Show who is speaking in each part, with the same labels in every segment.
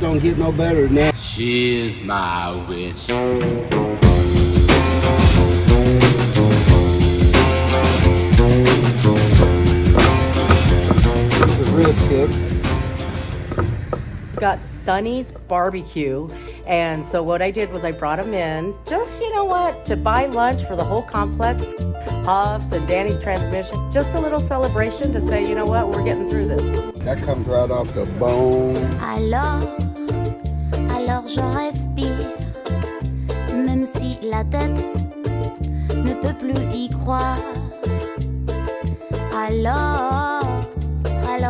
Speaker 1: Don't get no better than that.
Speaker 2: She's my witch.
Speaker 1: This is a rib tip.
Speaker 3: Got Sonny's barbecue, and so what I did was I brought him in just, you know what, to buy lunch for the whole complex. Huffs and Danny's transmission, just a little celebration to say, you know what, we're getting through this.
Speaker 1: That comes right off the bone.
Speaker 4: Alors je respire, même si la tête ne peut plus y croire. Alors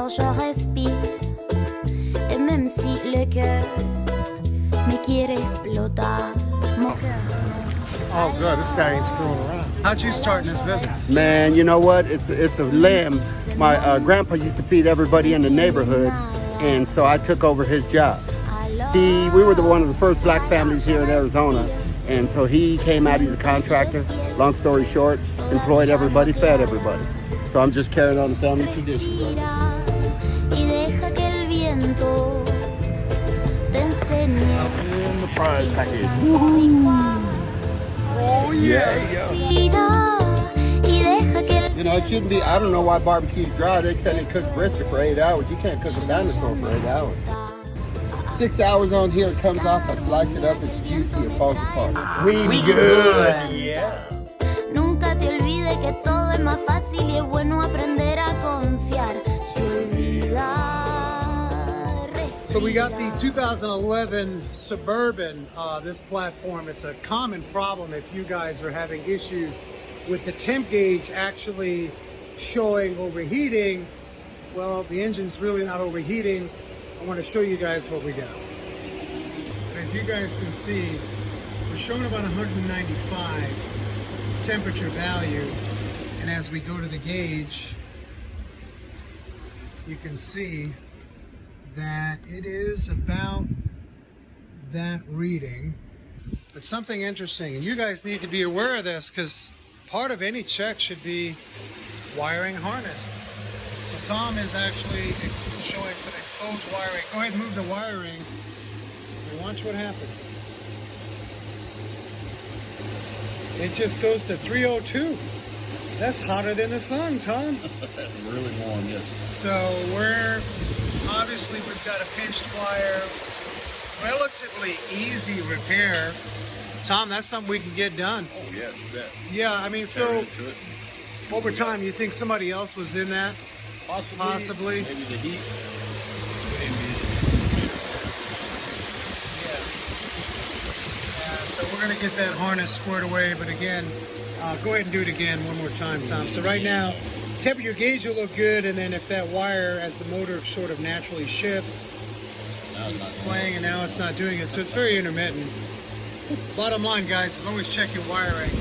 Speaker 4: je respire, et même si le cœur me quiere explotar, mon cœur.
Speaker 5: Oh, good. This guy ain't screwing around. How'd you start in this business?
Speaker 1: Man, you know what? It's a lamb. My grandpa used to feed everybody in the neighborhood, and so I took over his job. We were one of the first black families here in Arizona, and so he came out, he's a contractor. Long story short, employed everybody, fed everybody. So I'm just carrying on the family tradition, bro.
Speaker 5: In the prize package. Oh, yeah.
Speaker 1: You know, it shouldn't be, I don't know why barbecue's dry. They said they cook brisket for 8 hours. You can't cook a dinosaur for 8 hours. 6 hours on here, it comes off, I slice it up, it's juicy, it falls apart.
Speaker 5: We good. Yeah.
Speaker 4: Nunca te olvides que todo es más fácil y es bueno aprender a confiar. Se olvidar.
Speaker 5: So we got the 2011 Suburban, this platform. It's a common problem if you guys are having issues with the temp gauge actually showing overheating. Well, the engine's really not overheating. I want to show you guys what we got. As you guys can see, we're showing about 195 temperature value, and as we go to the gauge, you can see that it is about that reading. But something interesting, and you guys need to be aware of this, because part of any check should be wiring harness. So Tom is actually showing some exposed wiring. Go ahead and move the wiring and watch what happens. It just goes to 302. That's hotter than the sun, Tom.
Speaker 1: Really warm, yes.
Speaker 5: So we've got a pinched wire, relatively easy repair. Tom, that's something we can get done.
Speaker 6: Oh, yeah, you bet.
Speaker 5: Yeah, I mean, so over time, you think somebody else was in that? Possibly.
Speaker 6: Maybe the heat.
Speaker 5: So we're going to get that harness squared away, but again, go ahead and do it again one more time, Tom. So right now, temperature gauge will look good, and then if that wire, as the motor sort of naturally shifts, it's playing, and now it's not doing it. So it's very intermittent. Bottom line, guys, is always check your wiring.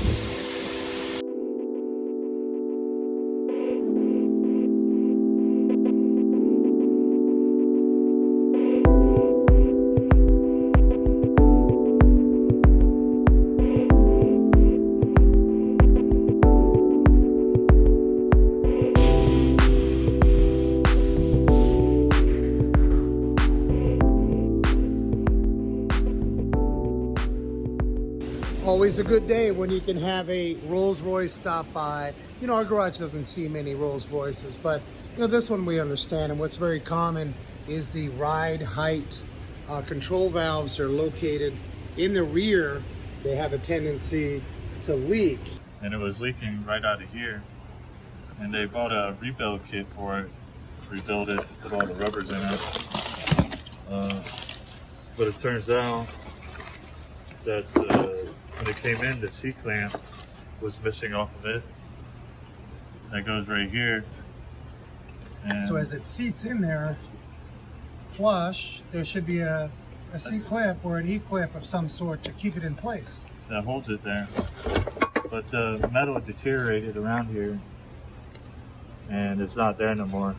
Speaker 5: Always a good day when you can have a Rolls Royce stop by. You know, our garage doesn't see many Rolls Royces, but you know, this one we understand. And what's very common is the ride height control valves are located in the rear. They have a tendency to leak.
Speaker 7: And it was leaking right out of here. And they bought a rebuild kit for it, rebuild it, put all the rubbers in it. But it turns out that when it came in, the C-clamp was missing off of it. That goes right here. And
Speaker 5: So as it seats in there flush, there should be a C-clip or an E-clip of some sort to keep it in place.
Speaker 7: that holds it there. But the metal deteriorated around here, and it's not there no more.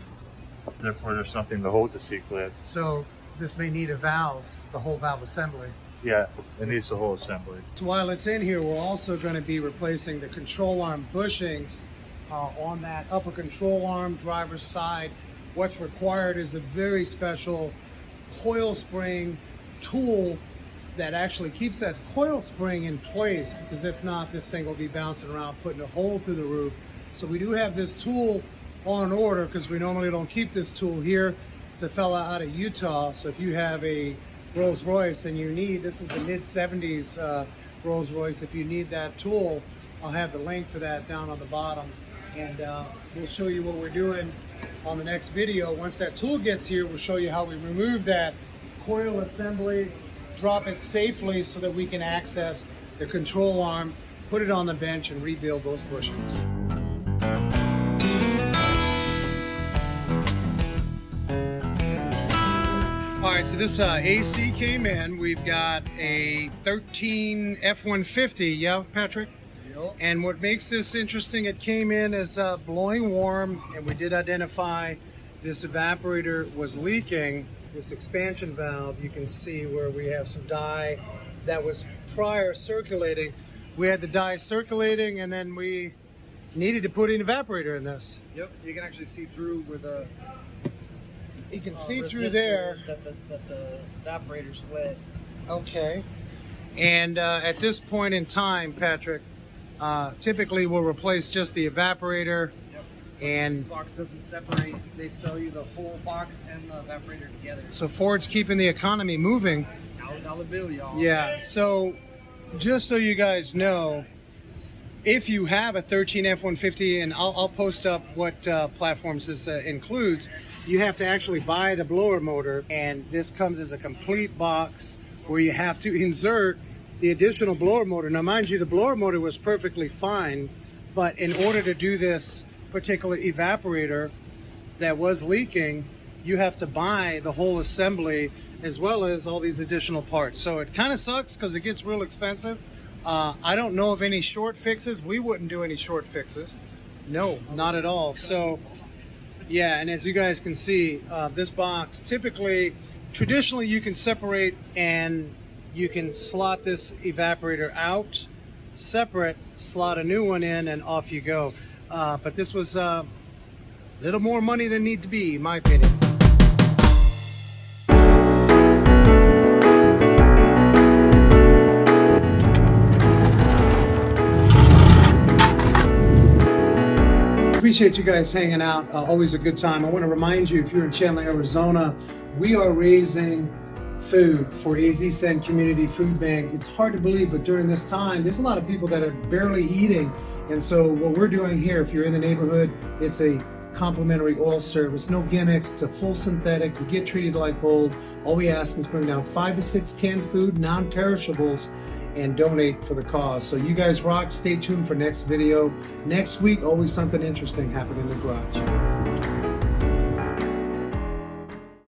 Speaker 7: Therefore, there's something to hold the C-clip.
Speaker 5: So this may need a valve, the whole valve assembly.
Speaker 7: Yeah, it needs the whole assembly.
Speaker 5: So while it's in here, we're also going to be replacing the control arm bushings on that upper control arm driver's side. What's required is a very special coil spring tool that actually keeps that coil spring in place, because if not, this thing will be bouncing around, putting a hole through the roof. So we do have this tool on order, because we normally don't keep this tool here. It's a fella out of Utah. So if you have a Rolls Royce and you need, this is a mid-70s Rolls Royce, if you need that tool, I'll have the link for that down on the bottom. And we'll show you what we're doing on the next video. Once that tool gets here, we'll show you how we remove that coil assembly, drop it safely so that we can access the control arm, put it on the bench, and rebuild those bushings. All right, so this AC came in. We've got a 13 F-150, yeah, Patrick? Yep. And what makes this interesting, it came in as blowing warm, and we did identify this evaporator was leaking. This expansion valve, you can see where we have some dye that was prior circulating. We had the dye circulating, and then we needed to put an evaporator in this.
Speaker 6: Yep, you can actually see through where the
Speaker 5: you can see through there
Speaker 6: that the evaporator's wet.
Speaker 5: Okay. And at this point in time, Patrick, typically we'll replace just the evaporator.
Speaker 6: Yep.
Speaker 5: And
Speaker 6: the box doesn't separate. They sell you the whole box and the evaporator together.
Speaker 5: So Ford's keeping the economy moving.
Speaker 6: $1 bill, y'all.
Speaker 5: Yeah. So just so you guys know, if you have a 13 F-150, and I'll post up what platforms this includes, you have to actually buy the blower motor, and this comes as a complete box where you have to insert the additional blower motor. Now, mind you, the blower motor was perfectly fine, but in order to do this particular evaporator that was leaking, you have to buy the whole assembly as well as all these additional parts. So it kind of sucks because it gets real expensive. I don't know of any short fixes. We wouldn't do any short fixes. No, not at all. So yeah, and as you guys can see, this box traditionally you can separate and you can slot this evaporator out separate, slot a new one in, and off you go. But this was a little more money than need to be, in my opinion. Appreciate you guys hanging out. Always a good time. I want to remind you, if you're in Chandler, Arizona, we are raising food for AZ Send Community Food Bank. It's hard to believe, but during this time, there's a lot of people that are barely eating. And so what we're doing here, if you're in the neighborhood, it's a complimentary oil service, no gimmicks. It's a full synthetic. You get treated like gold. All we ask is bring down 5 to 6 canned food, non-perishables, and donate for the cause. So you guys rock. Stay tuned for next video. Next week, always something interesting happening in the garage.